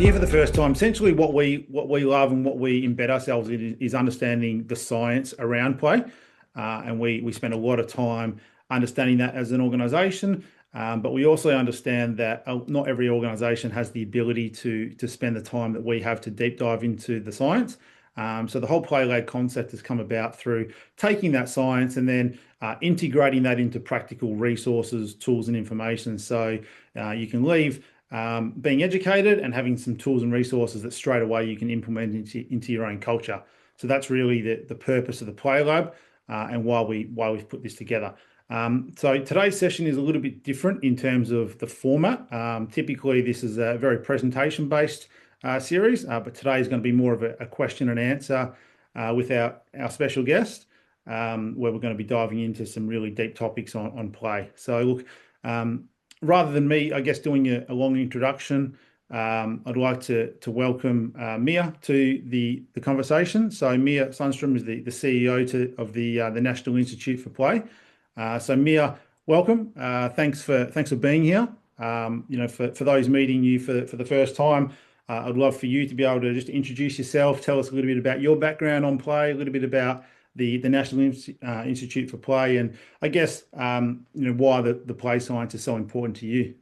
you're here for the first time, essentially what we love and what we embed ourselves in is understanding the science around play, and we spend a lot of time understanding that as an organisation. But we also understand that not every organisation has the ability to spend the time that we have to deep dive into the science. So the whole play lab concept has come about through taking that science and then integrating that into practical resources, tools, and information. So you can leave being educated and having some tools and resources that straight away you can implement into your own culture. So that's really the purpose of the Play Lab, and why we've put this together. So today's session is a little bit different in terms of the format. Typically, this is a very presentation-based series, but today is going to be more of a question and answer with our special guest, where we're going to be diving into some really deep topics on play. So look, rather than me, I guess, doing a long introduction, I'd like to welcome Mia to the conversation. So Mia Sundstrom is the CEO of the National Institute for Play. So Mia, welcome. Thanks for being here. For those meeting you for the first time, I'd love for you to be able to just introduce yourself, tell us a little bit about your background on play, a little bit about the National Institute for Play, and I guess why the play science is so important to you.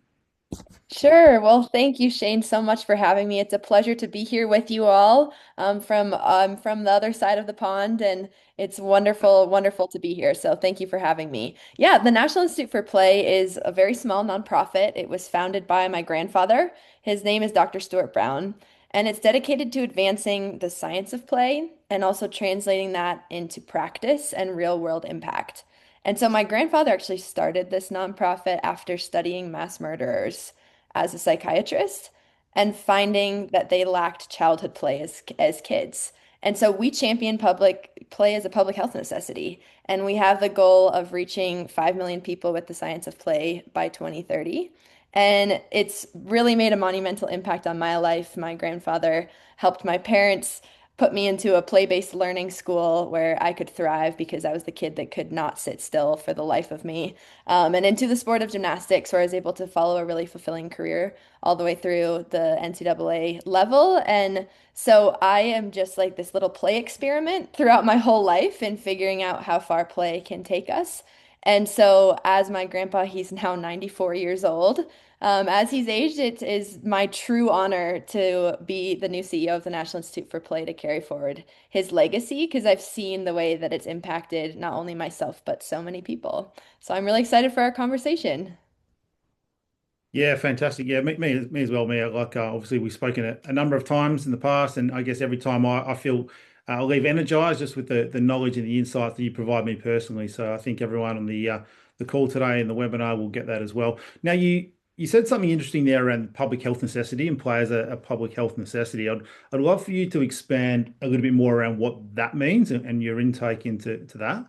Sure. Well, thank you, Shane, so much for having me. It's a pleasure to be here with you all from the other side of the pond, and it's wonderful, wonderful to be here. So thank you for having me. Yeah, the National Institute for Play is a very small nonprofit. It was founded by my grandfather. His name is Dr. Stuart Brown, and it's dedicated to advancing the science of play and also translating that into practice and real world impact. And so my grandfather actually started this nonprofit after studying mass murderers as a psychiatrist and finding that they lacked childhood play as kids. And so we champion public play as a public health necessity. And we have the goal of reaching 5 million people with the science of play by 2030. And it's really made a monumental impact on my life. My grandfather helped my parents put me into a play-based learning school where I could thrive because I was the kid that could not sit still for the life of me. And into the sport of gymnastics, where I was able to follow a really fulfilling career all the way through the NCAA level. And so I am just like this little play experiment throughout my whole life in figuring out how far play can take us. And so, as my grandpa, he's now 94 years old. As he's aged, it is my true honor to be the new CEO of the National Institute for Play to carry forward his legacy because I've seen the way that it's impacted not only myself, but so many people. So I'm really excited for our conversation. Yeah, fantastic. Yeah, me as well. Mia, like obviously we've spoken a number of times in the past, and I guess every time I feel I leave energized just with the knowledge and the insights that you provide me personally. So I think everyone on the call today and the webinar will get that as well. Now you said something interesting there around public health necessity and play as a public health necessity. I'd love for you to expand a little bit more around what that means and your intake into that.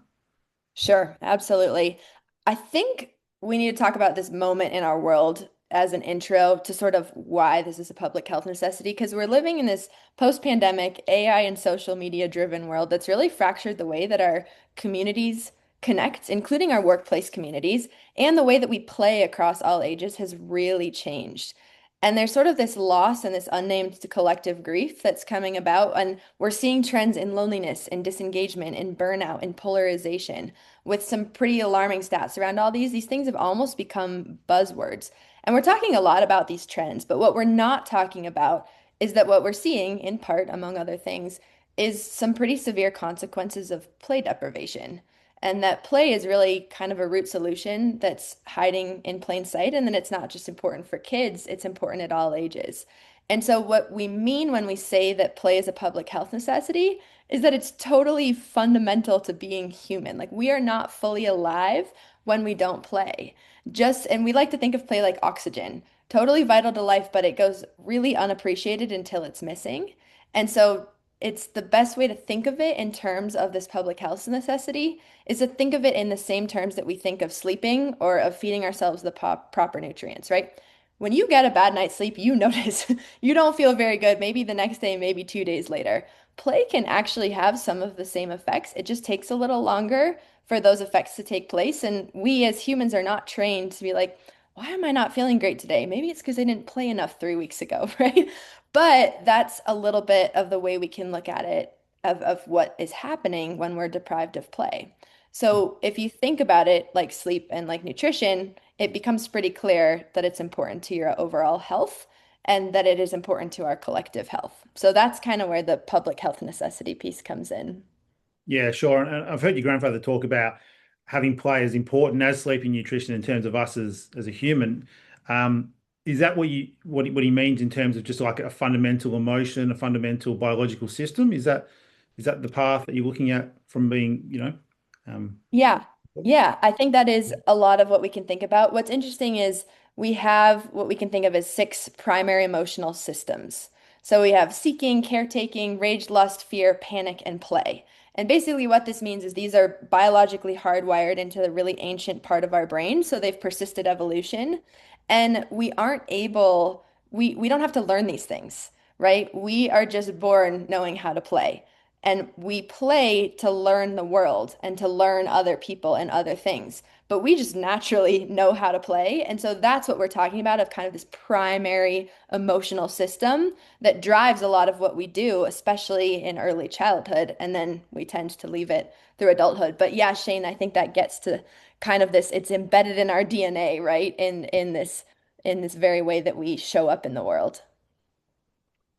Sure, absolutely. I think we need to talk about this moment in our world as an intro to sort of why this is a public health necessity, because we're living in this post-pandemic AI and social media driven world that's really fractured the way that our communities connect, including our workplace communities, and the way that we play across all ages has really changed. And there's sort of this loss and this unnamed collective grief that's coming about. And we're seeing trends in loneliness and disengagement and burnout and polarization with some pretty alarming stats around all these. These things have almost become buzzwords. And we're talking a lot about these trends, but what we're not talking about is that what we're seeing, in part, among other things, is some pretty severe consequences of play deprivation. And that play is really kind of a root solution that's hiding in plain sight. And then it's not just important for kids, it's important at all ages. And so, what we mean when we say that play is a public health necessity is that it's totally fundamental to being human. Like, we are not fully alive when we don't play. And we like to think of play like oxygen, totally vital to life, but it goes really unappreciated until it's missing. And so, it's the best way to think of it in terms of this public health necessity is to think of it in the same terms that we think of sleeping or of feeding ourselves the proper nutrients, right? When you get a bad night's sleep, you notice you don't feel very good, maybe the next day, maybe 2 days later. Play can actually have some of the same effects. It just takes a little longer for those effects to take place. And we as humans are not trained to be like, why am I not feeling great today? Maybe it's because I didn't play enough 3 weeks ago, right? But that's a little bit of the way we can look at it of what is happening when we're deprived of play. So if you think about it like sleep and like nutrition, it becomes pretty clear that it's important to your overall health and that it is important to our collective health. So that's kind of where the public health necessity piece comes in. Yeah, sure. And I've heard your grandfather talk about having play as important as sleep and nutrition in terms of us as a human. Is that what he means in terms of just like a fundamental emotion, a fundamental biological system? Is that the path that you're looking at from being, um, Yeah. Yeah, I think that is a lot of what we can think about. What's interesting is we have what we can think of as six primary emotional systems. So we have seeking, caretaking, rage, lust, fear, panic, and play. And basically what this means is these are biologically hardwired into the really ancient part of our brain, so they've persisted evolution. And we aren't able, we don't have to learn these things, right? We are just born knowing how to play. And we play to learn the world and to learn other people and other things. But we just naturally know how to play. And so that's what we're talking about of kind of this primary emotional system that drives a lot of what we do, especially in early childhood. And then we tend to leave it through adulthood. But yeah, Shane, I think that gets to kind of this, it's embedded in our DNA, right? In this very way that we show up in the world.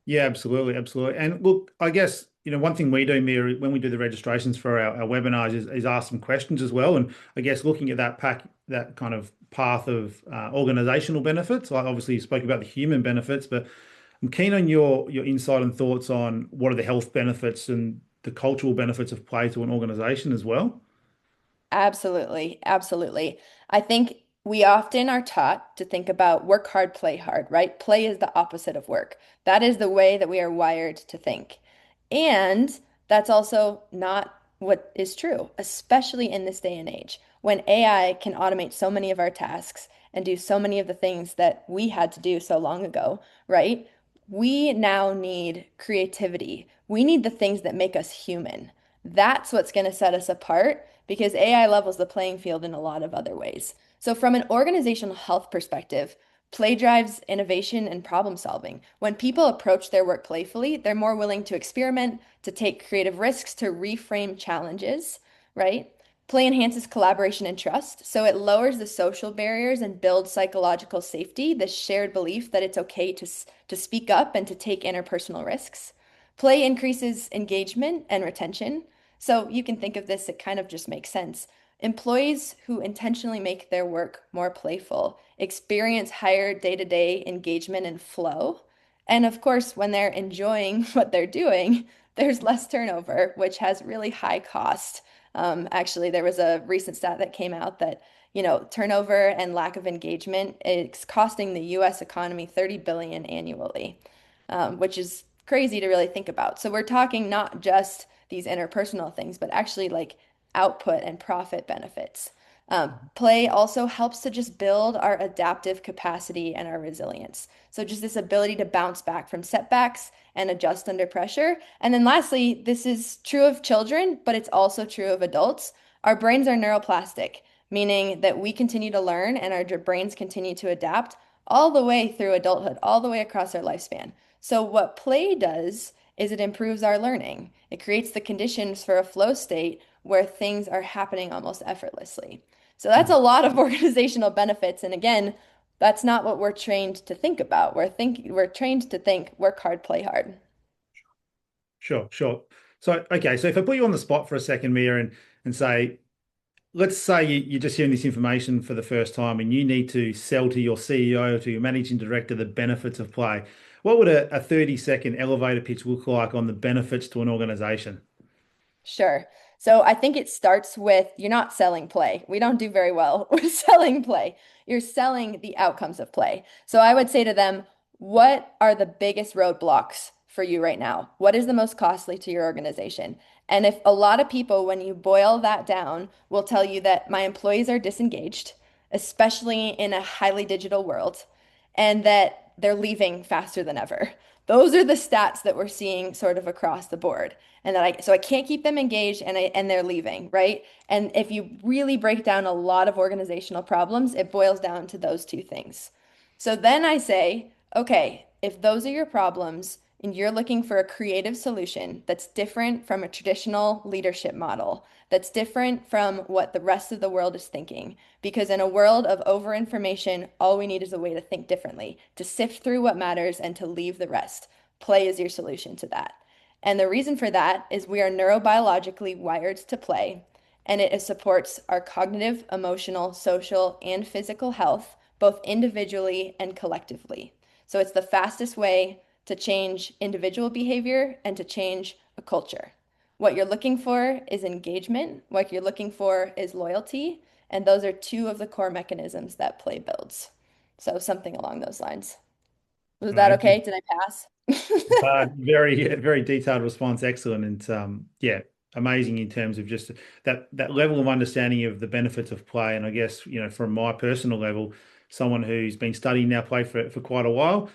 Yeah, absolutely, absolutely. And look, I guess, one thing we do, Mia, when we do the registrations for our webinars is ask some questions as well. And I guess looking at that kind of path of organizational benefits, like obviously you spoke about the human benefits, but I'm keen on your insight and thoughts on what are the health benefits and the cultural benefits of play to an organization as well. Absolutely. Absolutely. I think we often are taught to think about work hard, play hard, right? Play is the opposite of work. That is the way that we are wired to think. And that's also not what is true, especially in this day and age when AI can automate so many of our tasks and do so many of the things that we had to do so long ago, right? We now need creativity. We need the things that make us human. That's what's going to set us apart because AI levels the playing field in a lot of other ways. So, from an organizational health perspective, play drives innovation and problem solving. When people approach their work playfully, they're more willing to experiment, to take creative risks, to reframe challenges, right? Play enhances collaboration and trust. So it lowers the social barriers and builds psychological safety, the shared belief that it's okay to speak up and to take interpersonal risks. Play increases engagement and retention. So you can think of this, it kind of just makes sense. Employees who intentionally make their work more playful experience higher day-to-day engagement and flow. And of course, when they're enjoying what they're doing, there's less turnover, which has really high cost. Actually, there was a recent stat that came out that, turnover and lack of engagement is costing the US economy 30 billion annually, which is crazy to really think about. So we're talking not just these interpersonal things, but actually like output and profit benefits. Play also helps to just build our adaptive capacity and our resilience. So just this ability to bounce back from setbacks and adjust under pressure. And then lastly, this is true of children, but it's also true of adults. Our brains are neuroplastic, meaning that we continue to learn and our brains continue to adapt all the way through adulthood, all the way across our lifespan. So what play does is it improves our learning. It creates the conditions for a flow state where things are happening almost effortlessly. So that's a lot of organizational benefits. And again, that's not what we're trained to think about. We're trained to think work hard, play hard. Sure, sure. So, okay, so if I put you on the spot for a second, Mia, and say, let's say you're just hearing this information for the first time and you need to sell to your CEO or to your managing director the benefits of play. What would a 30-second elevator pitch look like on the benefits to an organization? Sure. So I think it starts with you're not selling play. We don't do very well with selling play. You're selling the outcomes of play. So I would say to them, what are the biggest roadblocks for you right now? What is the most costly to your organization? And if a lot of people, when you boil that down, will tell you that my employees are disengaged, especially in a highly digital world, and that they're leaving faster than ever. Those are the stats that we're seeing sort of across the board. And that I can't keep them engaged and they're leaving, right? And if you really break down a lot of organizational problems, it boils down to those two things. So then I say, Okay, if those are your problems and you're looking for a creative solution that's different from a traditional leadership model, that's different from what the rest of the world is thinking, because in a world of overinformation, all we need is a way to think differently, to sift through what matters and to leave the rest. Play is your solution to that. And the reason for that is we are neurobiologically wired to play, and it supports our cognitive, emotional, social, and physical health, both individually and collectively. So it's the fastest way to change individual behavior and to change a culture. What you're looking for is engagement. What you're looking for is loyalty. And those are two of the core mechanisms that play builds. So something along those lines. Was that Okay. okay? Did I pass? Very detailed response. Excellent. And yeah, amazing in terms of just that level of understanding of the benefits of play. And I guess, from my personal level, someone who's been studying now play for quite a while,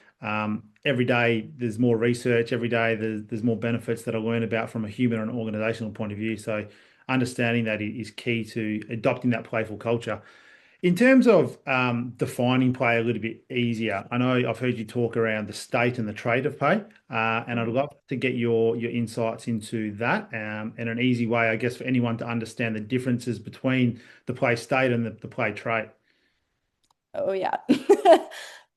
every day there's more research, every day there's more benefits that I learn about from a human and organizational point of view. So understanding that is key to adopting that playful culture. In terms of defining play a little bit easier, I know I've heard you talk around the state and the trait of play, and I'd love to get your insights into that, and an easy way, I guess, for anyone to understand the differences between the play state and the play trait. Oh, yeah.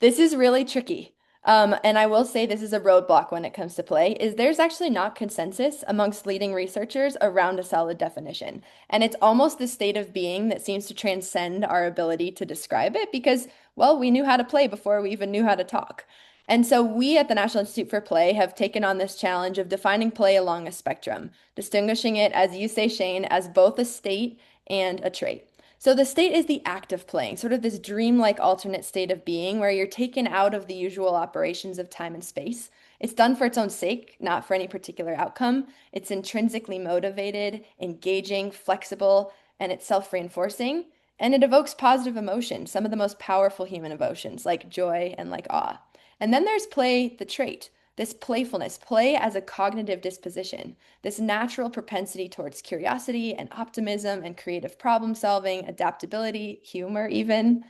This is really tricky. And I will say this is a roadblock when it comes to play, is there's actually not consensus amongst leading researchers around a solid definition. And it's almost the state of being that seems to transcend our ability to describe it because, well, we knew how to play before we even knew how to talk. And so we at the National Institute for Play have taken on this challenge of defining play along a spectrum, distinguishing it, as you say, Shane, as both a state and a trait. So the state is the act of playing, sort of this dreamlike alternate state of being where you're taken out of the usual operations of time and space. It's done for its own sake, not for any particular outcome. It's intrinsically motivated, engaging, flexible, and it's self-reinforcing. And it evokes positive emotions, some of the most powerful human emotions, like joy and like awe. And then there's play, the trait, this playfulness, play as a cognitive disposition, this natural propensity towards curiosity and optimism and creative problem solving, adaptability, humor, even.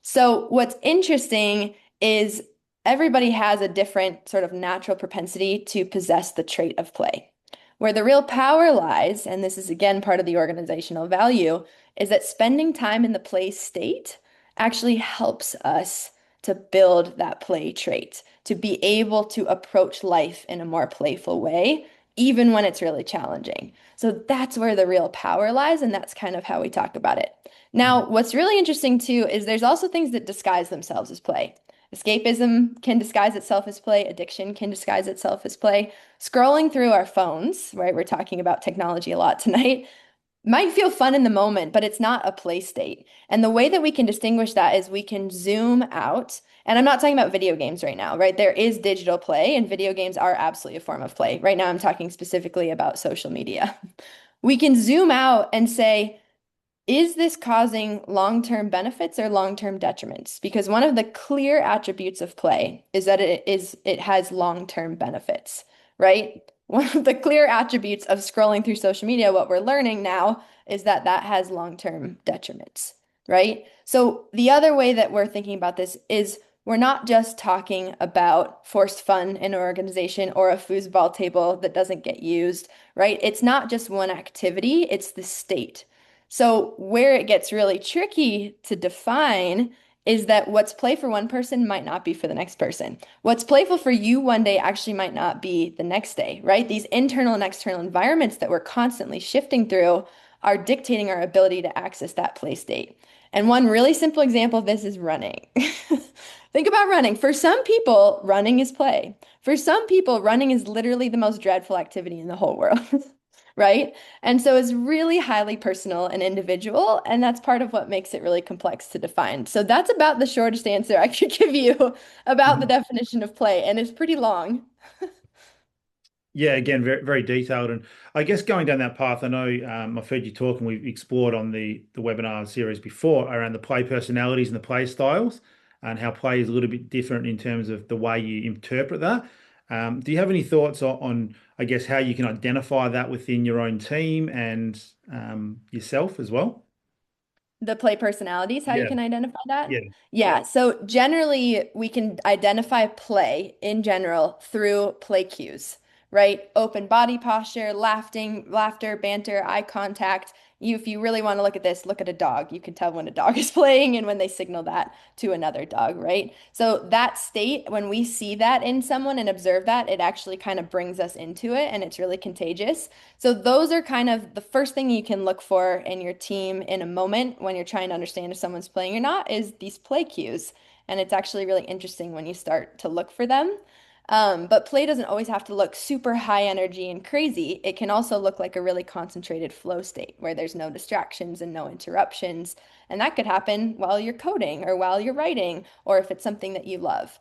So, what's interesting is everybody has a different sort of natural propensity to possess the trait of play. Where the real power lies, and this is again part of the organizational value, is that spending time in the play state actually helps us to build that play trait, to be able to approach life in a more playful way, even when it's really challenging. So that's where the real power lies, and that's kind of how we talk about it. Now, what's really interesting too is there's also things that disguise themselves as play. Escapism can disguise itself as play, addiction can disguise itself as play. Scrolling through our phones, right? We're talking about technology a lot tonight, might feel fun in the moment, but it's not a play state. And the way that we can distinguish that is we can zoom out. And I'm not talking about video games right now, right? There is digital play, and video games are absolutely a form of play. Right now, I'm talking specifically about social media. We can zoom out and say, is this causing long-term benefits or long-term detriments? Because one of the clear attributes of play is that it has long-term benefits, right? One of the clear attributes of scrolling through social media, what we're learning now is that that has long-term detriments, right? So the other way that we're thinking about this is we're not just talking about forced fun in an organization or a foosball table that doesn't get used, right? It's not just one activity, it's the state. So, where it gets really tricky to define is that what's play for one person might not be for the next person. What's playful for you one day actually might not be the next day, right? These internal and external environments that we're constantly shifting through are dictating our ability to access that play state. And one really simple example of this is running. Think about running. For some people, running is play. For some people, running is literally the most dreadful activity in the whole world. Right? And so it's really highly personal and individual, and that's part of what makes it really complex to define. So that's about the shortest answer I could give you about the Mhm. definition of play, and it's pretty long. Yeah, again, very detailed. And I guess going down that path, I know I've heard you talk and we've explored on the webinar series before around the play personalities and the play styles and how play is a little bit different in terms of the way you interpret that. Do you have any thoughts I guess, how you can identify that within your own team and yourself as well? The play personalities, how you Yeah, can identify that? yeah. Yeah, so generally we can identify play in general through play cues, right? Open body posture, laughter, banter, eye contact. If you really want to look at this, look at a dog. You can tell when a dog is playing and when they signal that to another dog, right? So that state, when we see that in someone and observe that, it actually kind of brings us into it and it's really contagious. So those are kind of the first thing you can look for in your team in a moment when you're trying to understand if someone's playing or not is these play cues. And it's actually really interesting when you start to look for them. But play doesn't always have to look super high energy and crazy. It can also look like a really concentrated flow state where there's no distractions and no interruptions. And that could happen while you're coding or while you're writing, or if it's something that you love.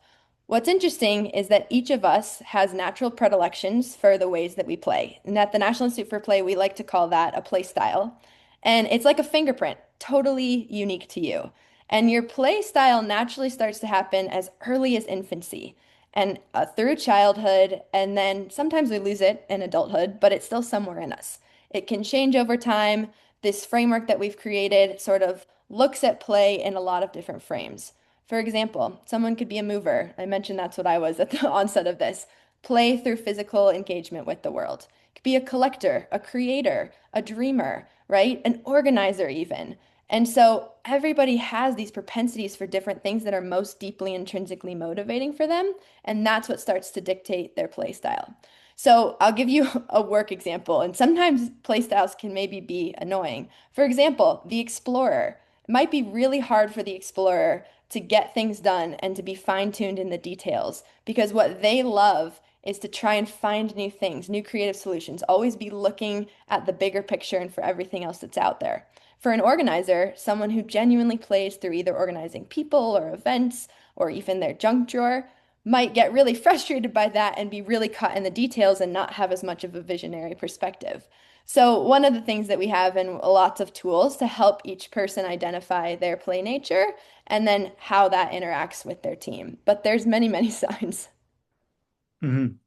What's interesting is that each of us has natural predilections for the ways that we play. And at the National Institute for Play, we like to call that a play style. And it's like a fingerprint, totally unique to you. And your play style naturally starts to happen as early as infancy and through childhood. And then sometimes we lose it in adulthood, but it's still somewhere in us. It can change over time. This framework that we've created sort of looks at play in a lot of different frames. For example, someone could be a mover. I mentioned that's what I was at the onset of this. Play through physical engagement with the world. Could be a collector, a creator, a dreamer, right? An organizer, even. And so everybody has these propensities for different things that are most deeply intrinsically motivating for them. And that's what starts to dictate their play style. So I'll give you a work example, and sometimes play styles can maybe be annoying. For example, the explorer. It might be really hard for the explorer to get things done and to be fine-tuned in the details because what they love is to try and find new things, new creative solutions, always be looking at the bigger picture and for everything else that's out there. For an organizer, someone who genuinely plays through either organizing people or events or even their junk drawer might get really frustrated by that and be really caught in the details and not have as much of a visionary perspective. So, one of the things that we have in lots of tools to help each person identify their play nature and then how that interacts with their team. But there's many, many signs.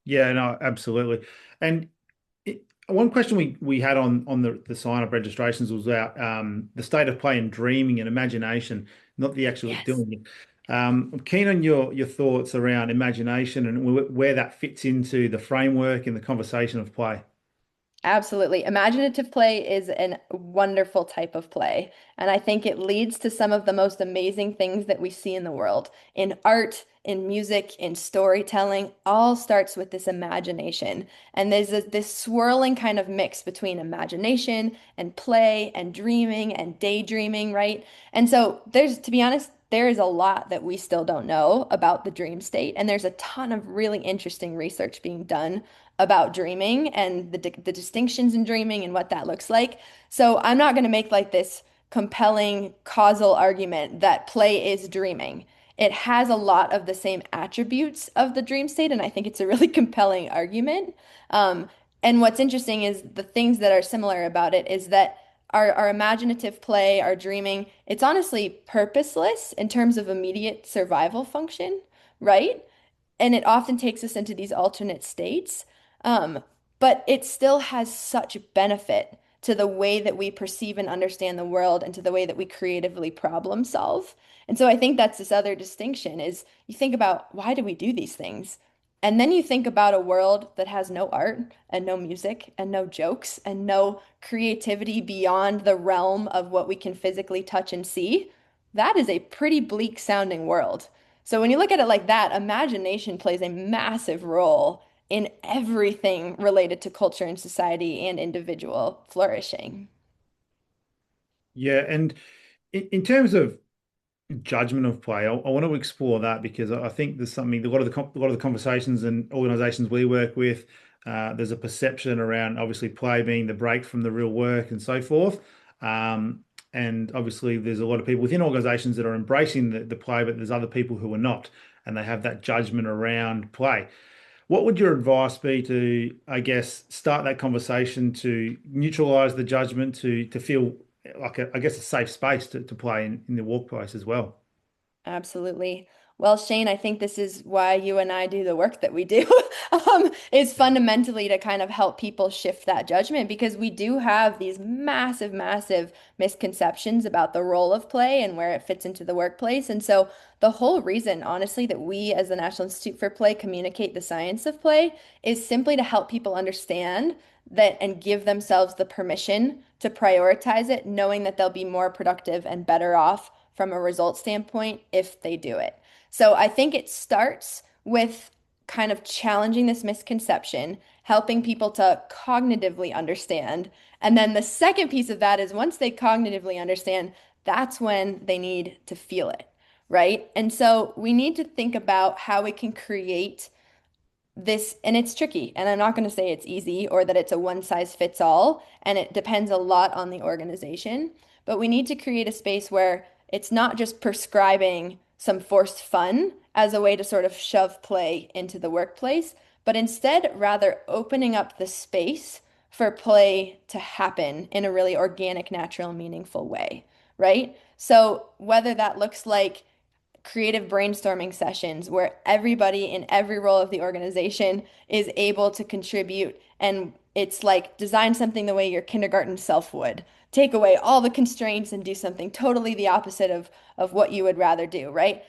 Yeah, no, absolutely. And one question we had on the sign up registrations was about the state of play and dreaming and imagination, not the actual Yes. doing it. I'm keen on your thoughts around imagination and where that fits into the framework and the conversation of play. Absolutely. Imaginative play is a wonderful type of play. And I think it leads to some of the most amazing things that we see in the world. In art, in music, in storytelling, all starts with this imagination. And there's this swirling kind of mix between imagination and play and dreaming and daydreaming, right? And so to be honest, there is a lot that we still don't know about the dream state. And there's a ton of really interesting research being done about dreaming and the distinctions in dreaming and what that looks like. So I'm not going to make like this compelling causal argument that play is dreaming. It has a lot of the same attributes of the dream state, and I think it's a really compelling argument. Um, and what's interesting is the things that are similar about it is that our imaginative play, our dreaming, it's honestly purposeless in terms of immediate survival function, right? And it often takes us into these alternate states. Um, but it still has such benefit to the way that we perceive and understand the world and to the way that we creatively problem solve. And so I think that's this other distinction is you think about why do we do these things? And then you think about a world that has no art and no music and no jokes and no creativity beyond the realm of what we can physically touch and see. That is a pretty bleak sounding world. So when you look at it like that, imagination plays a massive role in everything related to culture and society and individual flourishing. Yeah, and in terms of judgment of play, I want to explore that because I think there's something a lot of the conversations and organizations we work with, there's a perception around obviously play being the break from the real work and so forth. And obviously there's a lot of people within organizations that are embracing the play, but there's other people who are not, and they have that judgment around play. What would your advice be to, I guess, start that conversation to neutralize the judgment, to feel like I guess a safe space to play in the workplace as well? Absolutely. Well, Shane, I think this is why you and I do the work that we do, is fundamentally to kind of help people shift that judgment because we do have these massive, massive misconceptions about the role of play and where it fits into the workplace. And so the whole reason, honestly, that we as the National Institute for Play communicate the science of play is simply to help people understand that and give themselves the permission to prioritize it, knowing that they'll be more productive and better off from a result standpoint if they do it. So I think it starts with kind of challenging this misconception, helping people to cognitively understand. And then the second piece of that is once they cognitively understand, that's when they need to feel it, right? And so we need to think about how we can create this, and it's tricky, and I'm not going to say it's easy or that it's a one size fits all, and it depends a lot on the organization, but we need to create a space where it's not just prescribing some forced fun as a way to sort of shove play into the workplace, but instead rather opening up the space for play to happen in a really organic, natural, meaningful way, right? So whether that looks like creative brainstorming sessions where everybody in every role of the organization is able to contribute. And it's like design something the way your kindergarten self would. Take away all the constraints and do something totally the opposite of what you would rather do, right?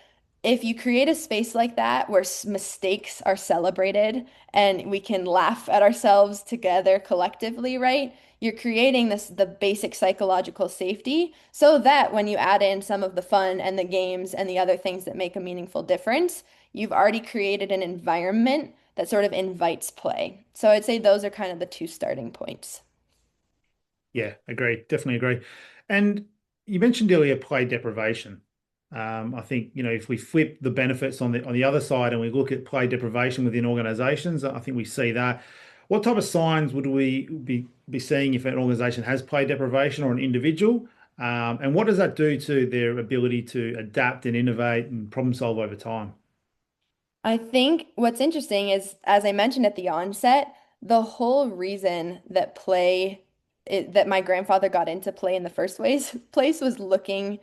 If you create a space like that where mistakes are celebrated and we can laugh at ourselves together collectively, right? You're creating the basic psychological safety so that when you add in some of the fun and the games and the other things that make a meaningful difference, you've already created an environment that sort of invites play. So I'd say those are kind of the two starting points. Yeah, agree. Definitely agree. And you mentioned earlier play deprivation. I think, if we flip the benefits on the other side and we look at play deprivation within organizations, I think we see that. What type of signs would we be seeing if an organization has play deprivation or an individual? And what does that do to their ability to adapt and innovate and problem solve over time? I think what's interesting is, as I mentioned at the onset, the whole reason that that my grandfather got into play in the first place was looking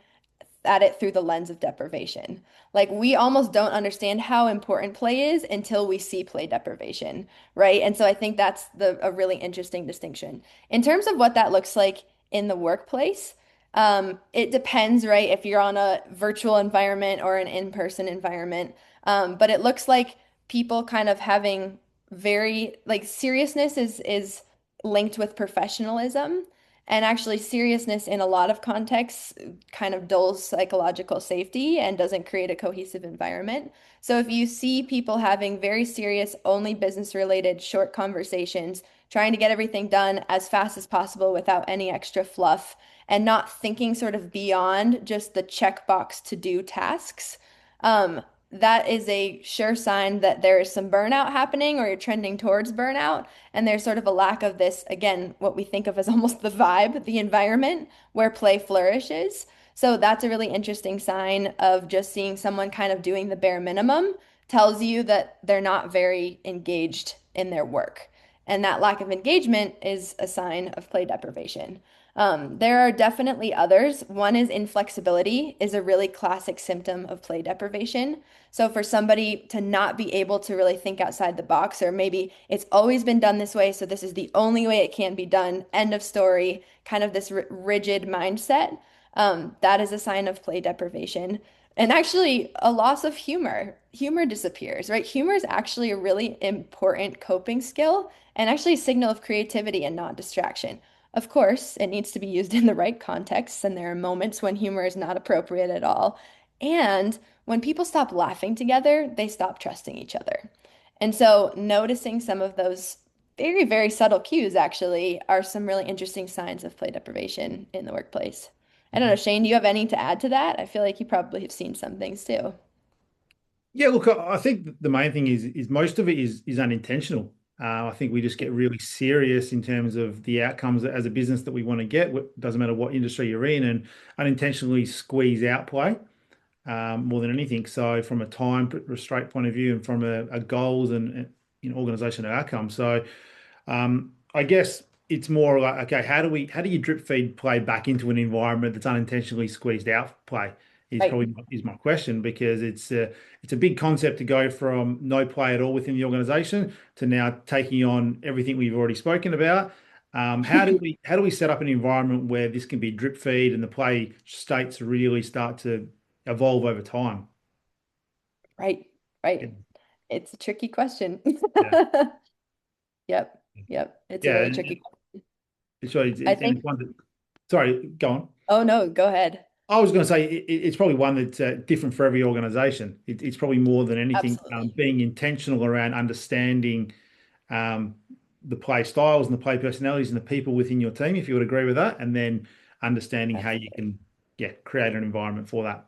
at it through the lens of deprivation. Like we almost don't understand how important play is until we see play deprivation, right? And so I think that's a really interesting distinction. In terms of what that looks like in the workplace, it depends, right? If you're on a virtual environment or an in-person environment. But it looks like people kind of having very like seriousness is linked with professionalism. And actually, seriousness in a lot of contexts kind of dulls psychological safety and doesn't create a cohesive environment. So, if you see people having very serious, only business related short conversations, trying to get everything done as fast as possible without any extra fluff, and not thinking sort of beyond just the checkbox to do tasks, um, that is a sure sign that there is some burnout happening or you're trending towards burnout. And there's sort of a lack of this, again, what we think of as almost the vibe, the environment where play flourishes. So that's a really interesting sign of just seeing someone kind of doing the bare minimum tells you that they're not very engaged in their work. And that lack of engagement is a sign of play deprivation. There are definitely others. One is inflexibility is a really classic symptom of play deprivation. So for somebody to not be able to really think outside the box, or maybe it's always been done this way, so this is the only way it can be done, end of story, kind of this rigid mindset, that is a sign of play deprivation. And actually, a loss of humor. Humor disappears, right? Humor is actually a really important coping skill and actually a signal of creativity and not distraction. Of course, it needs to be used in the right context, and there are moments when humor is not appropriate at all. And when people stop laughing together, they stop trusting each other. And so, noticing some of those very, very subtle cues actually are some really interesting signs of play deprivation in the workplace. I don't know, Shane, do you have any to add to that? I feel like you probably have seen some things too. Yeah, look, I think the main thing is most of it is unintentional. I think we just get really serious in terms of the outcomes as a business that we want to get. Doesn't matter what industry you're in, and unintentionally squeeze out play more than anything. So, from a time restraint point of view, and from a goals and organizational outcomes. So, I guess it's more like, okay, how do you drip feed play back into an environment that's unintentionally squeezed out play? is Right. probably is my question, because it's a big concept to go from no play at all within the organization to now taking on everything we've already spoken about. How do we set up an environment where this can be drip feed and the play states really start to evolve over time? Right. Yeah, Right. It's a tricky question. yeah, Yep. Yep. It's a yeah. really And tricky question. it's, really- I and think, it's one that, sorry, go on. oh no, go ahead. I was going to say it's probably one that's different for every organization. It's probably more than anything Absolutely. being intentional around understanding um, the play styles and the play personalities and the people within your team, if you would agree with that, and then understanding how you Absolutely. can, yeah, create an environment for that.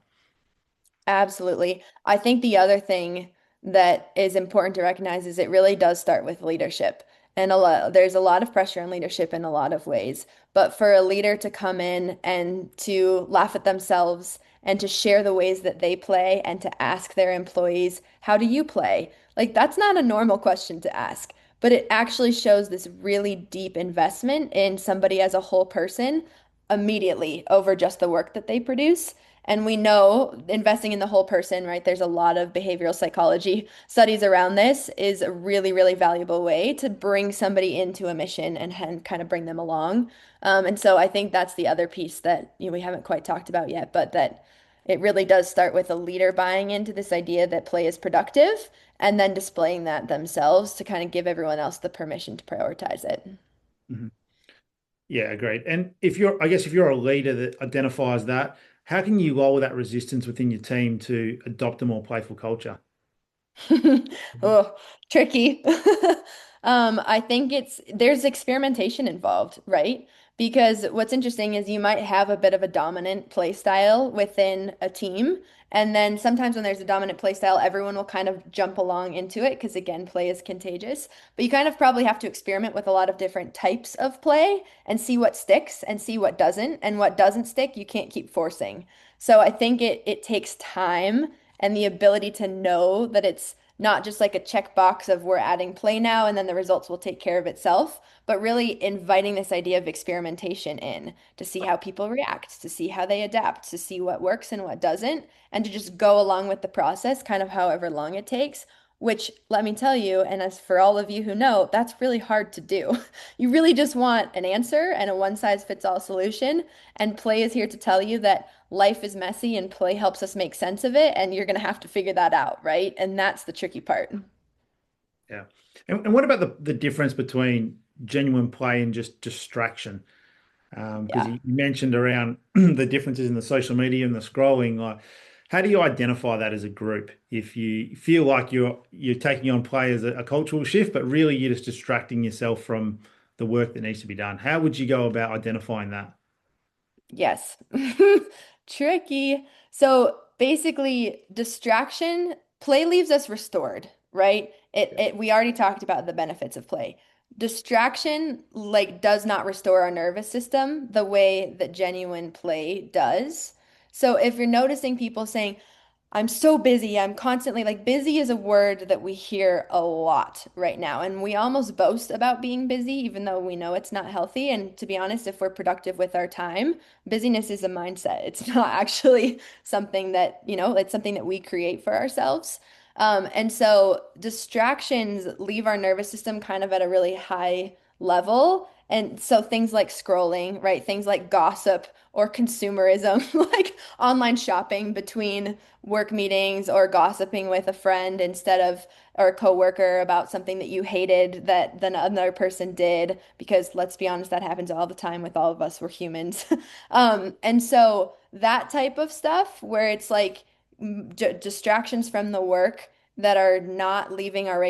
Absolutely. I think the other thing that is important to recognize is it really does start with leadership. And there's a lot of pressure on leadership in a lot of ways. But for a leader to come in and to laugh at themselves and to share the ways that they play and to ask their employees, how do you play? Like, that's not a normal question to ask, but it actually shows this really deep investment in somebody as a whole person immediately over just the work that they produce. And we know investing in the whole person, right? There's a lot of behavioral psychology studies around this is a really, really valuable way to bring somebody into a mission and kind of bring them along. And so I think that's the other piece that we haven't quite talked about yet, but that it really does start with a leader buying into this idea that play is productive and then displaying that themselves to kind of give everyone else the permission to prioritize it. Mhm. Yeah, agreed. And I guess if you're a leader that identifies that, how can you lower that resistance within your team to adopt a more playful culture? Oh, tricky. I think there's experimentation involved, right? Because what's interesting is you might have a bit of a dominant play style within a team, and then sometimes when there's a dominant play style, everyone will kind of jump along into it because again, play is contagious. But you kind of probably have to experiment with a lot of different types of play and see what sticks and see what doesn't, and what doesn't stick, you can't keep forcing. So I think it takes time and the ability to know that it's not just like a checkbox of we're adding play now and then the results will take care of itself, but really inviting this idea of experimentation in to see how people react, to see how they adapt, to see what works and what doesn't, and to just go along with the process, kind of however long it takes. Which, let me tell you, and as for all of you who know, that's really hard to do. You really just want an answer and a one size fits all solution. And play is here to tell you that life is messy and play helps us make sense of it, and you're going to have to figure that out, right? And that's the tricky part. Yeah. And what about the difference between genuine play and just distraction? Because Yeah. you mentioned around the differences in the social media and the scrolling. Like, how do you identify that as a group? If you feel like you're taking on play as a cultural shift, but really you're just distracting yourself from the work that needs to be done, how would you go about identifying that? Yes. Tricky. So basically, distraction, play leaves us restored, right? Yeah. We already talked about the benefits of play. Distraction like does not restore our nervous system the way that genuine play does. So if you're noticing people saying, I'm so busy. I'm constantly like busy is a word that we hear a lot right now. And we almost boast about being busy, even though we know it's not healthy. And to be honest, if we're productive with our time, busyness is a mindset. It's not actually something that, it's something that we create for ourselves. And so distractions leave our nervous system kind of at a really high level. And so things like scrolling, right? Things like gossip or consumerism, like online shopping between work meetings or gossiping with a friend instead of or a coworker about something that you hated that then another person did, because let's be honest, that happens all the time with all of us. We're humans. And so that type of stuff where it's like distractions from the work that are not leaving our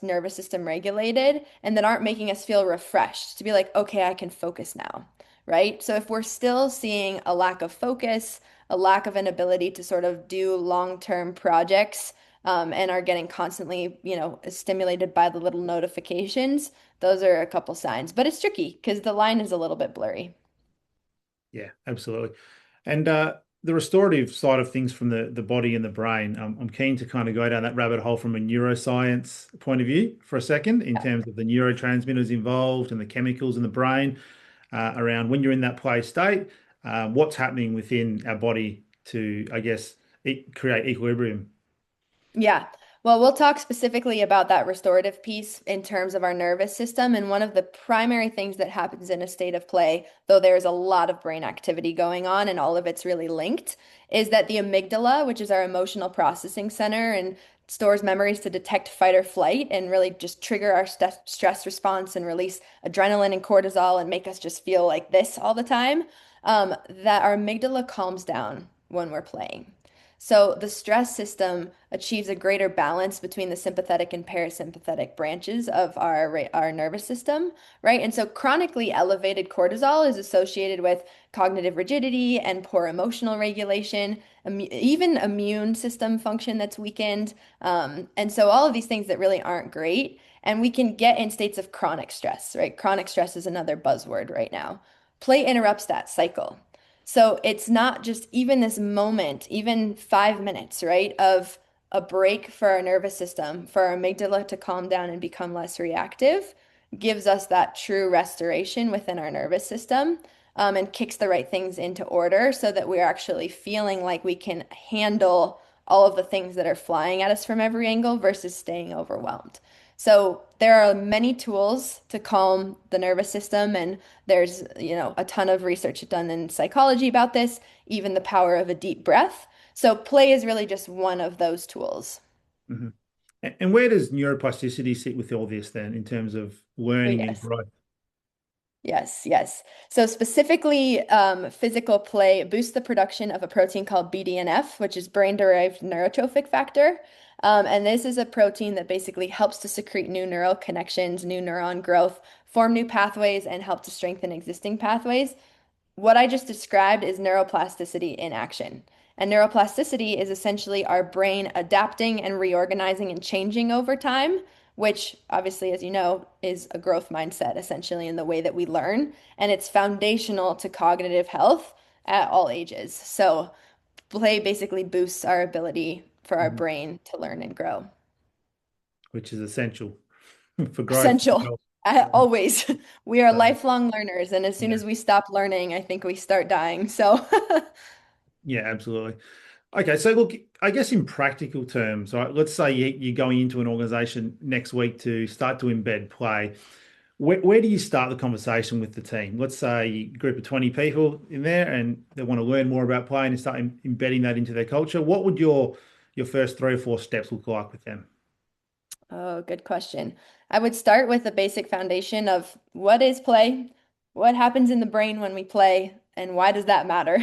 nervous system regulated and that aren't making us feel refreshed to be like, okay, I can focus now, right? So if we're still seeing a lack of focus, a lack of an ability to sort of do long-term projects, and are getting constantly, stimulated by the little notifications, those are a couple signs. But it's tricky because the line is a little bit blurry. Yeah, absolutely. And the restorative side of things from the body and the brain, I'm keen to kind of go down that rabbit hole from a neuroscience point of view for a second, in terms of the neurotransmitters involved and the chemicals in the brain around when you're in that play state, what's happening within our body. to, I guess, create equilibrium. Yeah. Well, we'll talk specifically about that restorative piece in terms of our nervous system. And one of the primary things that happens in a state of play, though there's a lot of brain activity going on and all of it's really linked, is that the amygdala, which is our emotional processing center and stores memories to detect fight or flight and really just trigger our stress response and release adrenaline and cortisol and make us just feel like this all the time, that our amygdala calms down when we're playing. So the stress system achieves a greater balance between the sympathetic and parasympathetic branches of our nervous system, right? And so chronically elevated cortisol is associated with cognitive rigidity and poor emotional regulation, even immune system function that's weakened. And so all of these things that really aren't great. And we can get in states of chronic stress, right? Chronic stress is another buzzword right now. Play interrupts that cycle. So it's not just even this moment, even 5 minutes, right, of a break for our nervous system, for our amygdala to calm down and become less reactive, gives us that true restoration within our nervous system, and kicks the right things into order so that we're actually feeling like we can handle all of the things that are flying at us from every angle versus staying overwhelmed. So there are many tools to calm the nervous system, and there's, a ton of research done in psychology about this, even the power of a deep breath. So play is really just one of those tools. Mhm. And where does neuroplasticity sit with all this then in terms of Oh, learning and yes. growth? Yes, yes. So specifically, physical play boosts the production of a protein called BDNF, which is brain-derived neurotrophic factor. And this is a protein that basically helps to secrete new neural connections, new neuron growth, form new pathways, and help to strengthen existing pathways. What I just described is neuroplasticity in action. And neuroplasticity is essentially our brain adapting and reorganizing and changing over time, which obviously, as you know, is a growth mindset essentially in the way that we learn. And it's foundational to cognitive health at all ages. So play basically boosts our ability for our Mhm. brain to learn and grow. Which is essential for growth as Essential. well. Always. We are So, lifelong learners, and as soon yeah, as we stop learning, I think we start dying. So yeah, absolutely. Okay, so look, I guess in practical terms, right, let's say you're going into an organization next week to start to embed play. Where do you start the conversation with the team? Let's say a group of 20 people in there and they want to learn more about play and start embedding that into their culture. What would your first 3 or 4 steps look like with them? Oh, good question. I would start with the basic foundation of what is play, what happens in the brain when we play, and why does that matter?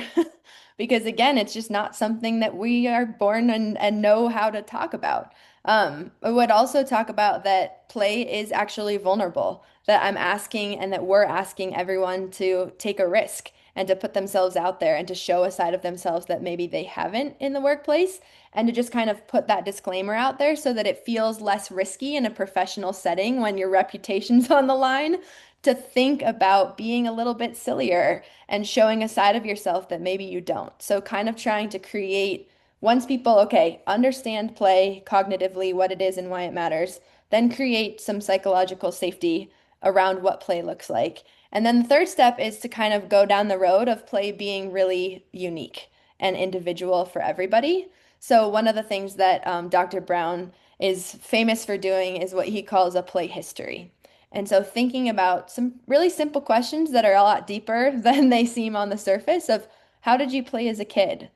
Because again, it's just not something that we are born and know how to talk about. I would also talk about that play is actually vulnerable, that I'm asking and that we're asking everyone to take a risk and to put themselves out there and to show a side of themselves that maybe they haven't in the workplace and to just kind of put that disclaimer out there so that it feels less risky in a professional setting when your reputation's on the line, to think about being a little bit sillier and showing a side of yourself that maybe you don't. So kind of trying to create, once people, okay, understand play cognitively, what it is and why it matters, then create some psychological safety around what play looks like. And then the third step is to kind of go down the road of play being really unique and individual for everybody. So one of the things that Dr. Brown is famous for doing is what he calls a play history. And so thinking about some really simple questions that are a lot deeper than they seem on the surface of how did you play as a kid?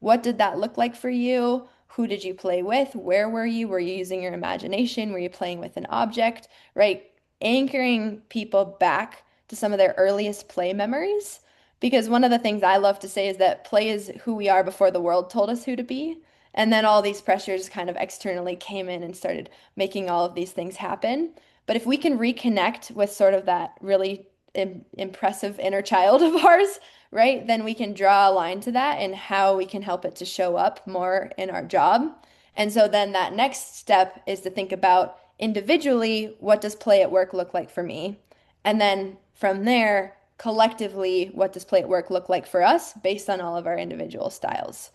What did that look like for you? Who did you play with? Where were you? Were you using your imagination? Were you playing with an object? Right? Anchoring people back to some of their earliest play memories. Because one of the things I love to say is that play is who we are before the world told us who to be. And then all these pressures kind of externally came in and started making all of these things happen. But if we can reconnect with sort of that really impressive inner child of ours, right, then we can draw a line to that and how we can help it to show up more in our job. And so then that next step is to think about individually, what does play at work look like for me? And then from there, collectively, what does play at work look like for us based on all of our individual styles?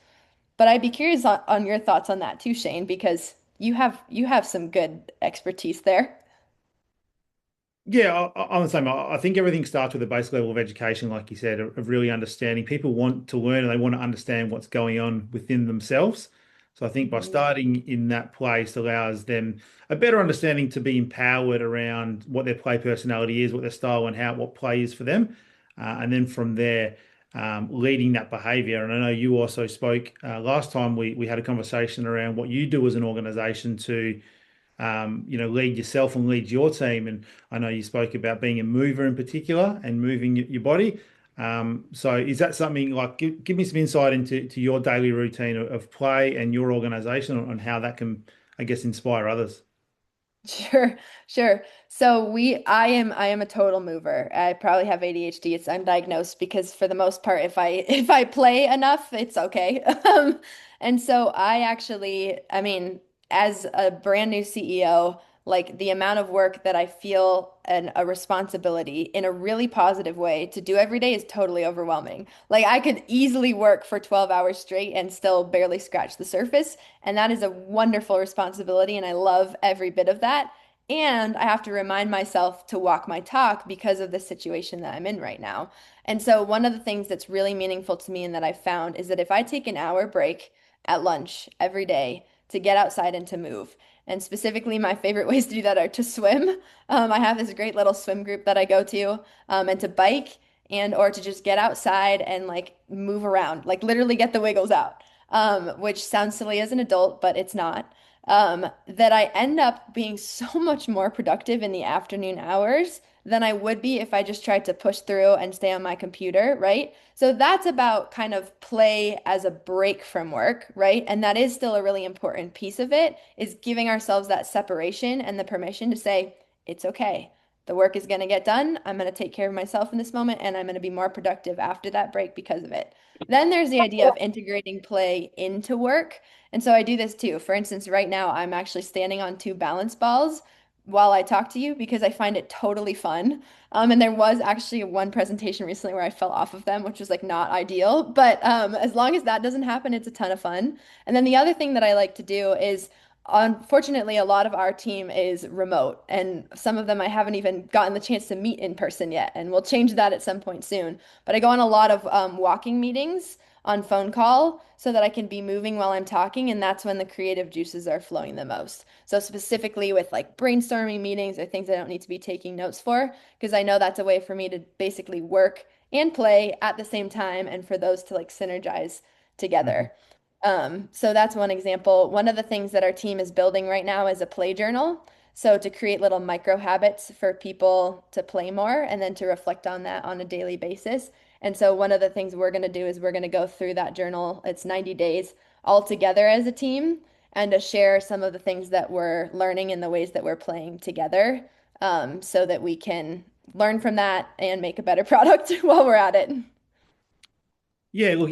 But I'd be curious on your thoughts on that too, Shane, because you have some good expertise there. Yeah, I'm the same. I think everything starts with a basic level of education, like you said, of really understanding. People want to learn and they want to understand what's going on within themselves. So I think by Mhm. starting in that place allows them a better understanding to be empowered around what their play personality is, what their style and how what play is for them. And then from there, leading that behavior. And I know you also spoke last time we had a conversation around what you do as an organization to lead yourself and lead your team. And I know you spoke about being a mover in particular and moving your body. So is that something like give me some insight into your daily routine of play and your organization on how that can, I guess, inspire others? Sure, sure. So I am a total mover. I probably have ADHD. It's undiagnosed because for the most part, if I if I play enough, it's okay. And so I mean, as a brand new CEO, like the amount of work that I feel and a responsibility in a really positive way to do every day is totally overwhelming. Like I could easily work for 12 hours straight and still barely scratch the surface. And that is a wonderful responsibility, and I love every bit of that. And I have to remind myself to walk my talk because of the situation that I'm in right now. And so, one of the things that's really meaningful to me and that I found is that if I take an hour break at lunch every day to get outside and to move, and specifically, my favorite ways to do that are to swim. I have this great little swim group that I go to, and to bike and or to just get outside and like move around, like literally get the wiggles out, which sounds silly as an adult, but it's not. That I end up being so much more productive in the afternoon hours than I would be if I just tried to push through and stay on my computer, right? So that's about kind of play as a break from work, right? And that is still a really important piece of it, is giving ourselves that separation and the permission to say, it's okay. The work is going to get done. I'm going to take care of myself in this moment, and I'm going to be more productive after that break because of it. Then there's the idea of integrating play into work. And so I do this too. For instance, right now I'm actually standing on two balance balls while I talk to you because I find it totally fun. And there was actually one presentation recently where I fell off of them, which was like not ideal. But as long as that doesn't happen, it's a ton of fun. And then the other thing that I like to do is, unfortunately, a lot of our team is remote, and some of them I haven't even gotten the chance to meet in person yet. And we'll change that at some point soon. But I go on a lot of walking meetings on phone call so that I can be moving while I'm talking, and that's when the creative juices are flowing the most. So specifically with like brainstorming meetings or things I don't need to be taking notes for, because I know that's a way for me to basically work and play at the same time and for those to like synergize Mhm. together. So that's one example. One of the things that our team is building right now is a play journal. So to create little micro habits for people to play more and then to reflect on that on a daily basis. And so one of the things we're going to do is we're going to go through that journal. It's 90 days all together as a team and to share some of the things that we're learning and the ways that we're playing together, so that we can learn from that and make a better product while we're at it. Yeah, look,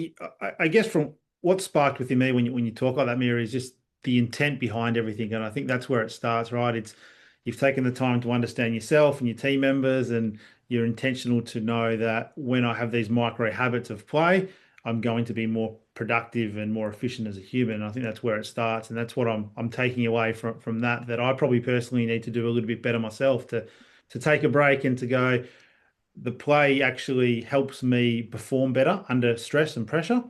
I guess from what sparked within me when you talk like that, Mira, is just the intent behind everything, and I think that's where it starts, right? It's you've taken the time to understand yourself and your team members, and you're intentional to know that when I have these micro habits of play, I'm going to be more productive and more efficient as a human. And I think that's where it starts, and that's what I'm taking away from that. That I probably personally need to do a little bit better myself to take a break and to go the play actually helps me perform better under stress and pressure,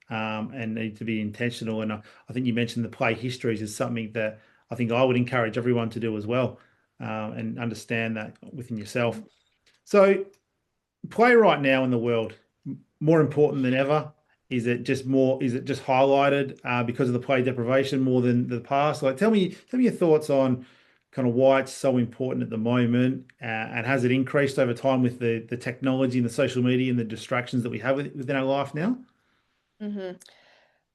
and need to be intentional. And I think you mentioned the play histories is something that I think I would encourage everyone to do as well, and understand that within yourself. So, play right now in the world, more important than ever. Is it just more? Is it just highlighted because of the play deprivation more than the past? Like, tell me your thoughts on kind of why it's so important at the moment, and has it increased over time with the technology and the social media and the distractions that we have within our life now? Mhm.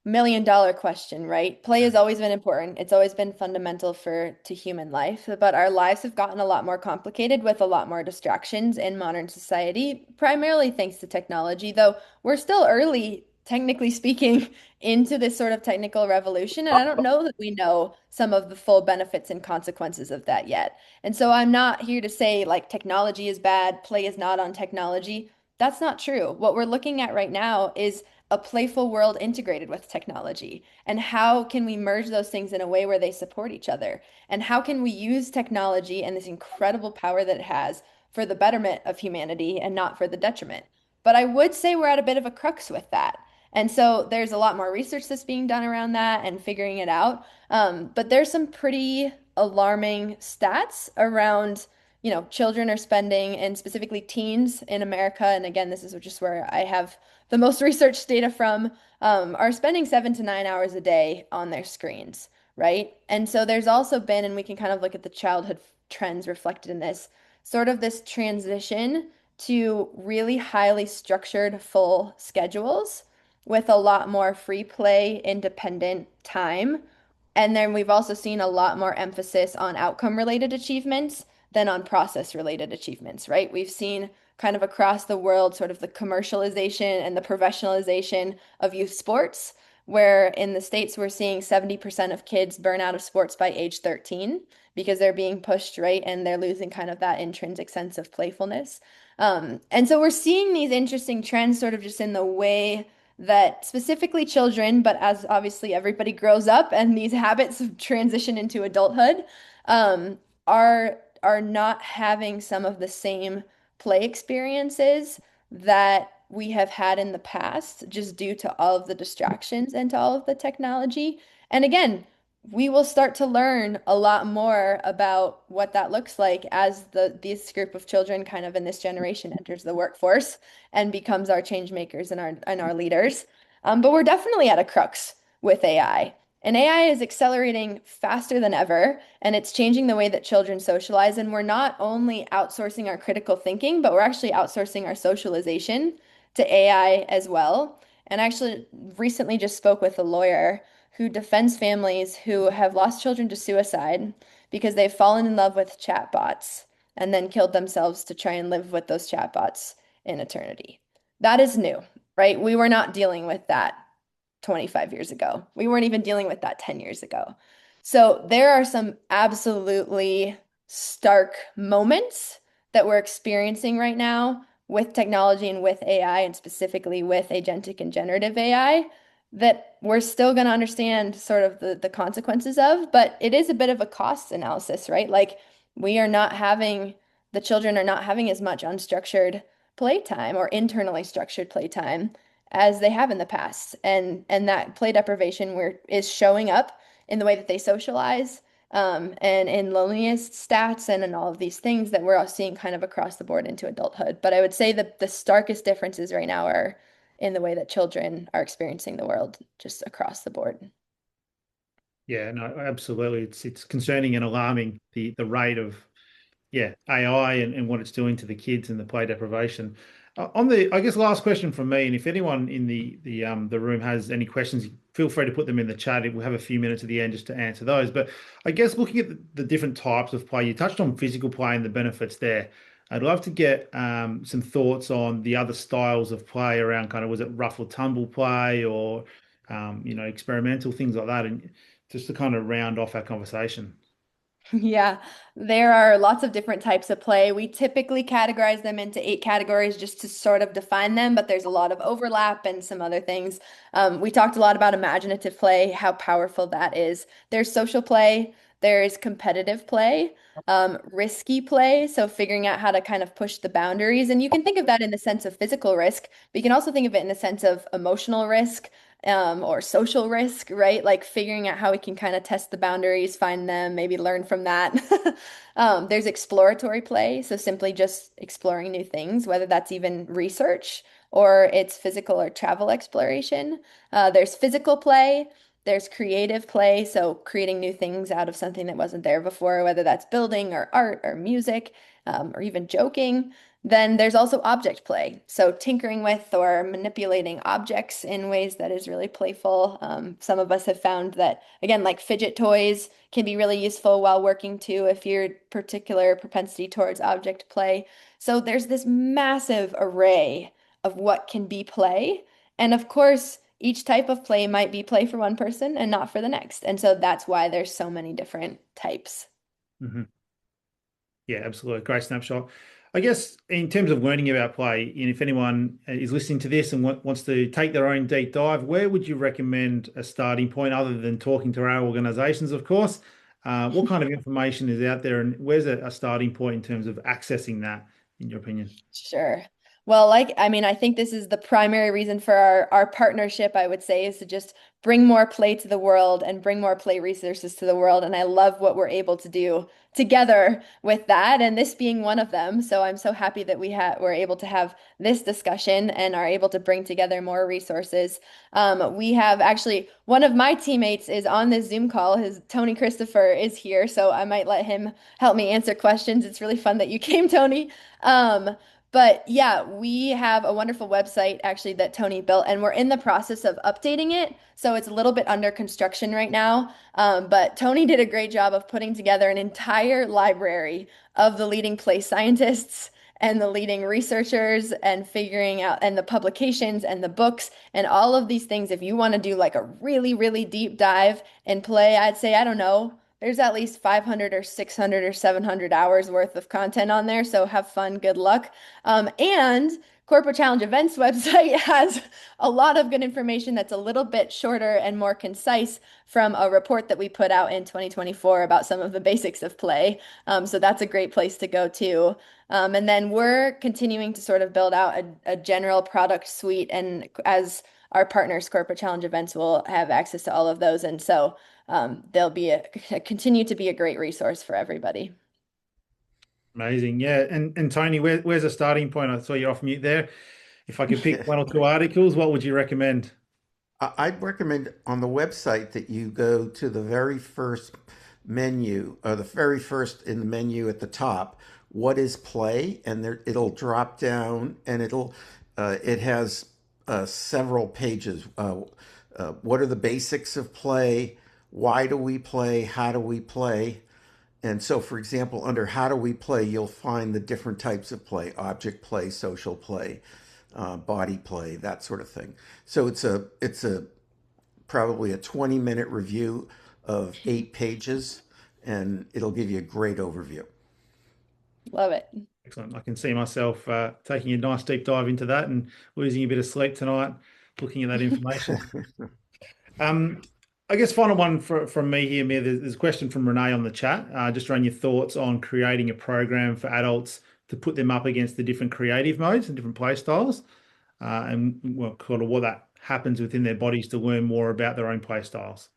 Million-dollar question, right? Play has always been important. It's always been fundamental for to human life, but our lives have gotten a lot more complicated with a lot more distractions in modern society, primarily thanks to technology, though we're still early, technically speaking, into this sort of technical revolution, and I don't know that we know some of the full benefits and consequences of that yet. And so I'm not here to say like technology is bad, play is not on technology. That's not true. What we're looking at right now is a playful world integrated with technology? And how can we merge those things in a way where they support each other? And how can we use technology and this incredible power that it has for the betterment of humanity and not for the detriment? But I would say we're at a bit of a crux with that. And so there's a lot more research that's being done around that and figuring it out. But there's some pretty alarming stats around, children are spending, and specifically teens in America. And again, this is just where I have the most research data from, are spending 7 to 9 hours a day on their screens, right? And so there's also been, and we can kind of look at the childhood trends reflected in this, sort of this transition to really highly structured full schedules with a lot more free play, independent time. And then we've also seen a lot more emphasis on outcome related achievements than on process related achievements, right? We've seen kind of across the world sort of the commercialization and the professionalization of youth sports, where in the States we're seeing 70% of kids burn out of sports by age 13 because they're being pushed, right? And they're losing kind of that intrinsic sense of playfulness. And so we're seeing these interesting trends sort of just in the way that specifically children, but as obviously everybody grows up and these habits transition into adulthood, um, are not having some of the same play experiences that we have had in the past, just due to all of the distractions and to all of the technology. And again, we will start to learn a lot more about what that looks like as this group of children kind of in this generation enters the workforce and becomes our change makers and our leaders. But we're definitely at a crux with AI. And AI is accelerating faster than ever, and it's changing the way that children socialize. And we're not only outsourcing our critical thinking, but we're actually outsourcing our socialization to AI as well. And I actually recently just spoke with a lawyer who defends families who have lost children to suicide because they've fallen in love with chatbots and then killed themselves to try and live with those chatbots in eternity. That is new, right? We were not dealing with that 25 years ago. We weren't even dealing with that 10 years ago. So there are some absolutely stark moments that we're experiencing right now with technology and with AI, and specifically with agentic and generative AI, that we're still going to understand sort of the consequences of, but it is a bit of a cost analysis, right? Like we are not having, the children are not having as much unstructured playtime or internally structured playtime as they have in the past. And that play deprivation is showing up in the way that they socialize, and in loneliness stats and in all of these things that we're all seeing kind of across the board into adulthood. But I would say that the starkest differences right now are in the way that children are experiencing the world just across the board. Yeah, no, absolutely. It's concerning and alarming the rate of AI and what it's doing to the kids and the play deprivation. On the, I guess, last question from me, and if anyone in the room has any questions, feel free to put them in the chat. We'll have a few minutes at the end just to answer those. But I guess looking at the different types of play, you touched on physical play and the benefits there. I'd love to get some thoughts on the other styles of play around kind of, was it rough or tumble play or experimental things like that, and just to kind of round off our conversation. Yeah, there are lots of different types of play. We typically categorize them into 8 categories just to sort of define them, but there's a lot of overlap and some other things. We talked a lot about imaginative play, how powerful that is. There's social play, there's competitive play, risky play, so figuring out how to kind of push the boundaries. And you can think of that in the sense of physical risk, but you can also think of it in the sense of emotional risk, or social risk, right? Like figuring out how we can kind of test the boundaries, find them, maybe learn from that. There's exploratory play, so simply just exploring new things, whether that's even research or it's physical or travel exploration. There's physical play. There's creative play, so creating new things out of something that wasn't there before, whether that's building or art or music, or even joking. Then there's also object play. So tinkering with or manipulating objects in ways that is really playful. Some of us have found that, again, like fidget toys can be really useful while working too, if your particular propensity towards object play. So there's this massive array of what can be play. And of course, each type of play might be play for one person and not for the next. And so that's why there's so many different types. Mhm. Yeah, absolutely. Great snapshot. I guess in terms of learning about play, if anyone is listening to this and wants to take their own deep dive, where would you recommend a starting point other than talking to our organizations, of course? What kind of information is out there, and where's a starting point in terms of accessing that, in your opinion? Sure. Well, I mean, I think this is the primary reason for our partnership, I would say, is to just bring more play to the world and bring more play resources to the world. And I love what we're able to do together with that, and this being one of them. So I'm so happy that we're able to have this discussion and are able to bring together more resources. We have actually one of my teammates is on this Zoom call. His Tony Christopher is here, so I might let him help me answer questions. It's really fun that you came, Tony. But yeah, we have a wonderful website actually that Tony built, and we're in the process of updating it. So it's a little bit under construction right now. But Tony did a great job of putting together an entire library of the leading play scientists and the leading researchers and figuring out and the publications and the books and all of these things. If you want to do like a really, really deep dive and play, I'd say, I don't know, there's at least 500 or 600 or 700 hours worth of content on there. So have fun, good luck. And Corporate Challenge Events website has a lot of good information that's a little bit shorter and more concise from a report that we put out in 2024 about some of the basics of play. So that's a great place to go to. And then we're continuing to sort of build out a general product suite. And as our partners, Corporate Challenge Events will have access to all of those. And so they'll be continue to be a great resource for everybody. Amazing. Yeah. And Tony, where's a starting point? I saw you off mute there. If I could pick one or two articles, what would you recommend? I'd recommend on the website that you go to the very first menu, or the very first in the menu at the top. What is play? And there, it'll drop down, and it has several pages. What are the basics of play? Why do we play? How do we play? And so, for example, under how do we play, you'll find the different types of play: object play, social play, body play, that sort of thing. So it's a probably a 20-minute review of 8 pages, and it'll give you a great overview. Love it. Excellent. I can see myself taking a nice deep dive into that and losing a bit of sleep tonight looking at that information. Um, I guess final one from me here, Mia. There's a question from Renee on the chat, just around your thoughts on creating a program for adults to put them up against the different creative modes and different play styles, and what kind of what that happens within their bodies to learn more about their own play styles.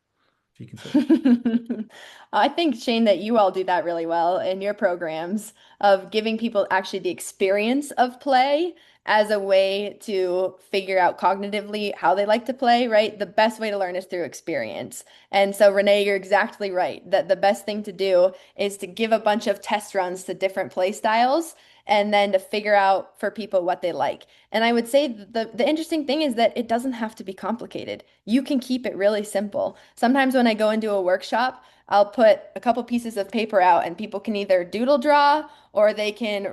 If you can see. I think, Shane, that you all do that really well in your programs of giving people actually the experience of play as a way to figure out cognitively how they like to play, right? The best way to learn is through experience. And so, Renee, you're exactly right that the best thing to do is to give a bunch of test runs to different play styles and then to figure out for people what they like. And I would say the interesting thing is that it doesn't have to be complicated. You can keep it really simple. Sometimes when I go into a workshop, I'll put a couple pieces of paper out and people can either doodle draw or they can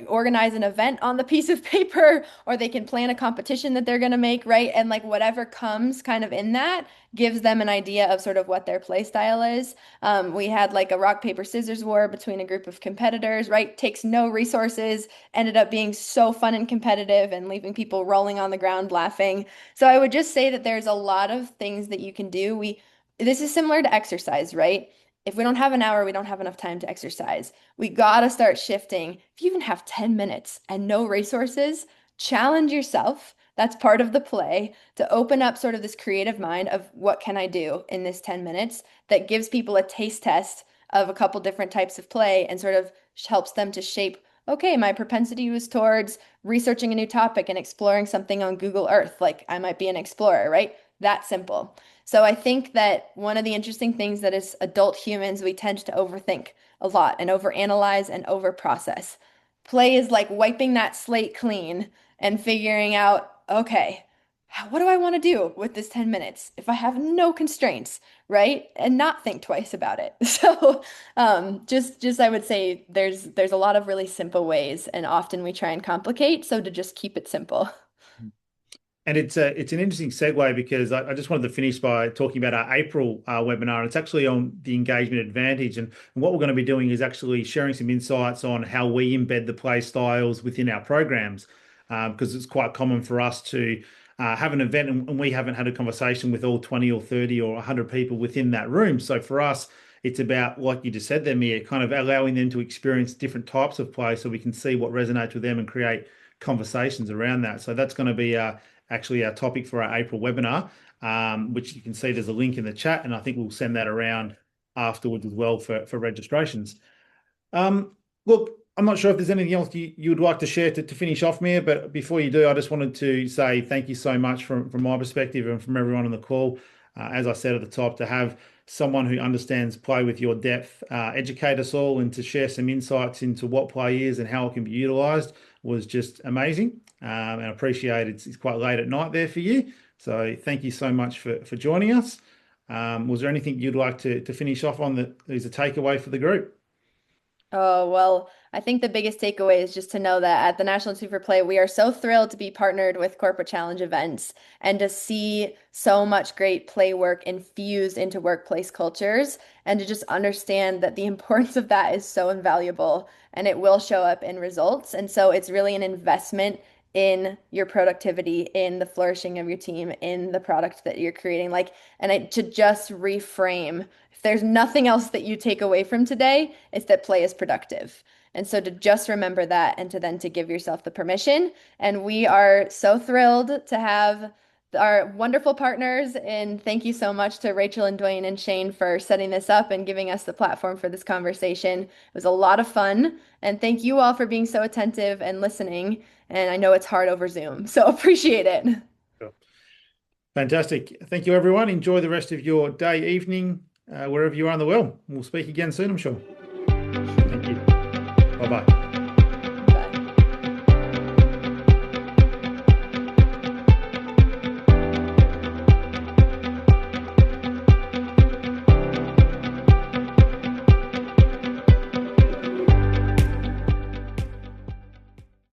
organize an event on the piece of paper or they can plan a competition that they're going to make, right? And like whatever comes kind of in that gives them an idea of sort of what their play style is. We had like a rock, paper, scissors war between a group of competitors, right? Takes no resources, ended up being so fun and competitive and leaving people rolling on the ground laughing. So I would just say that there's a lot of things that you can do. This is similar to exercise, right? If we don't have an hour, we don't have enough time to exercise. We gotta start shifting. If you even have 10 minutes and no resources, challenge yourself. That's part of the play to open up sort of this creative mind of what can I do in this 10 minutes that gives people a taste test of a couple different types of play and sort of helps them to shape, okay, my propensity was towards researching a new topic and exploring something on Google Earth. Like I might be an explorer, right? That simple. So I think that one of the interesting things that as adult humans, we tend to overthink a lot and overanalyze and overprocess. Play is like wiping that slate clean and figuring out, okay, what do I want to do with this 10 minutes if I have no constraints, right? And not think twice about it. So just I would say there's a lot of really simple ways and often we try and complicate. So to just keep it simple. And it's an interesting segue because I just wanted to finish by talking about our April webinar. And it's actually on the engagement advantage. And what we're going to be doing is actually sharing some insights on how we embed the play styles within our programs. Because it's quite common for us to have an event and we haven't had a conversation with all 20 or 30 or 100 people within that room. So for us, it's about, like you just said there, Mia, kind of allowing them to experience different types of play so we can see what resonates with them and create conversations around that. So that's going to be actually our topic for our April webinar, which you can see there's a link in the chat, and I think we'll send that around afterwards as well for registrations. Look, I'm not sure if there's anything else you would like to share to finish off, Mia, but before you do, I just wanted to say thank you so much from my perspective and from everyone on the call. As I said at the top, to have someone who understands play with your depth, educate us all, and to share some insights into what play is and how it can be utilized was just amazing. And I appreciate it's quite late at night there for you. So thank you so much for joining us. Was there anything you'd like to finish off on that is a takeaway for the group? Oh, well, I think the biggest takeaway is just to know that at the National Institute for Play, we are so thrilled to be partnered with Corporate Challenge events and to see so much great play work infused into workplace cultures and to just understand that the importance of that is so invaluable and it will show up in results. And so it's really an investment in your productivity, in the flourishing of your team, in the product that you're creating. To just reframe, if there's nothing else that you take away from today, it's that play is productive. And so to just remember that and to then to give yourself the permission. And we are so thrilled to have our wonderful partners. And thank you so much to Rachel and Dwayne and Shane for setting this up and giving us the platform for this conversation. It was a lot of fun. And thank you all for being so attentive and listening. And I know it's hard over Zoom, so appreciate it. Sure. Fantastic. Thank you, everyone. Enjoy the rest of your day, evening, wherever you are in the world. We'll speak again soon, I'm sure. Thank you. Bye-bye.